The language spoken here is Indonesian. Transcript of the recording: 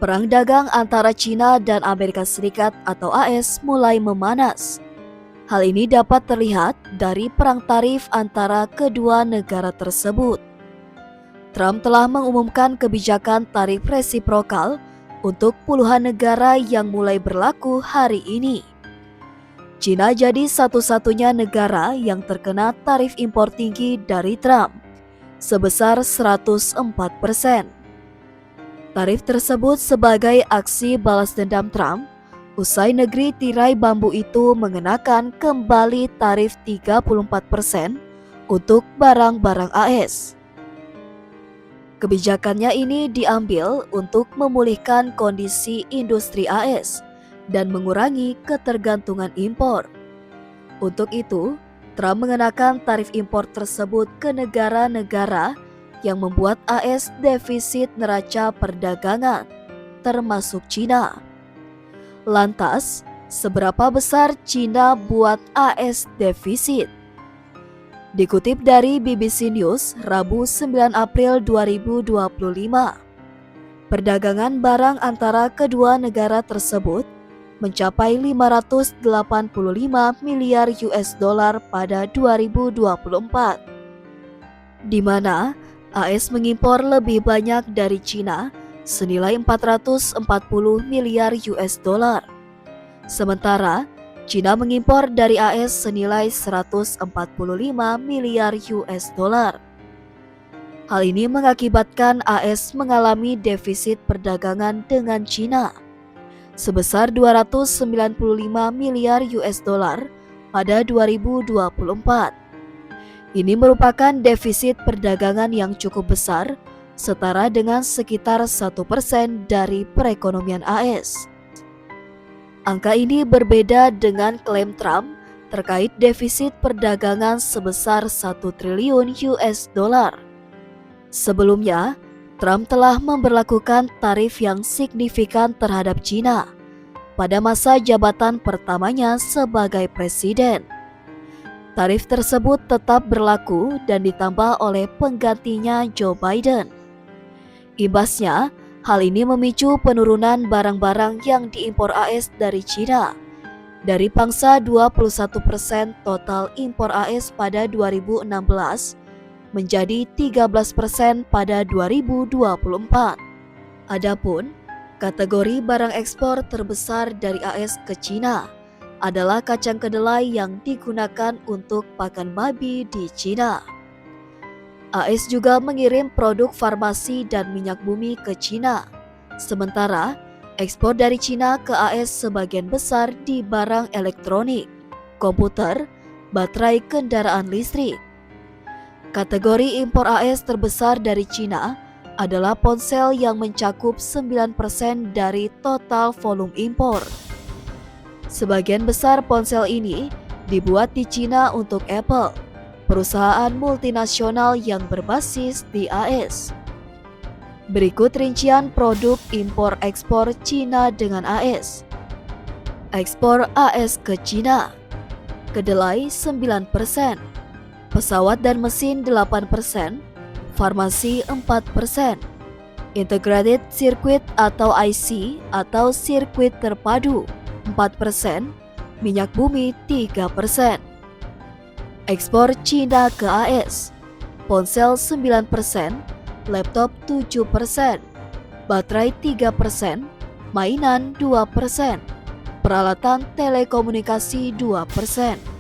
Perang dagang antara China dan Amerika Serikat atau AS mulai memanas. Hal ini dapat terlihat dari perang tarif antara kedua negara tersebut. Trump telah mengumumkan kebijakan tarif resiprokal untuk puluhan negara yang mulai berlaku hari ini. China jadi satu-satunya negara yang terkena tarif impor tinggi dari Trump, sebesar 104%. Tarif tersebut sebagai aksi balas dendam Trump usai negeri tirai bambu itu mengenakan kembali tarif 34% untuk barang-barang AS. Kebijakannya ini diambil untuk memulihkan kondisi industri AS dan mengurangi ketergantungan impor. Untuk itu, Trump mengenakan tarif impor tersebut ke negara-negara yang membuat AS defisit neraca perdagangan, termasuk China. Lantas, seberapa besar China buat AS defisit? Dikutip dari BBC News, Rabu 9 April 2025, perdagangan barang antara kedua negara tersebut mencapai 585 miliar US dollar pada 2024, di mana AS mengimpor lebih banyak dari China senilai 440 miliar US dollar. Sementara China mengimpor dari AS senilai 145 miliar US dollar. Hal ini mengakibatkan AS mengalami defisit perdagangan dengan China sebesar 295 miliar US dollar pada 2024. Ini merupakan defisit perdagangan yang cukup besar, setara dengan sekitar 1% dari perekonomian AS. Angka ini berbeda dengan klaim Trump terkait defisit perdagangan sebesar 1 triliun US dollar. Sebelumnya, Trump telah memberlakukan tarif yang signifikan terhadap China pada masa jabatan pertamanya sebagai presiden. Tarif tersebut tetap berlaku dan ditambah oleh penggantinya Joe Biden. Imbasnya, hal ini memicu penurunan barang-barang yang diimpor AS dari China dari pangsa 21% total impor AS pada 2016 menjadi 13% pada 2024. Adapun kategori barang ekspor terbesar dari AS ke China adalah kacang kedelai yang digunakan untuk pakan babi di China. AS juga mengirim produk farmasi dan minyak bumi ke China. Sementara, ekspor dari China ke AS sebagian besar di barang elektronik, komputer, baterai kendaraan listrik. Kategori impor AS terbesar dari China adalah ponsel yang mencakup 9% dari total volume impor. Sebagian besar ponsel ini dibuat di China untuk Apple, perusahaan multinasional yang berbasis di AS. Berikut rincian produk impor-ekspor China dengan AS. Ekspor AS ke China: kedelai 9%, pesawat dan mesin 8%, farmasi 4%, integrated circuit atau IC atau sirkuit terpadu 4%, minyak bumi 3%. Ekspor China ke AS: ponsel 9%, laptop 7%, baterai 3%, mainan 2%, peralatan telekomunikasi 2%.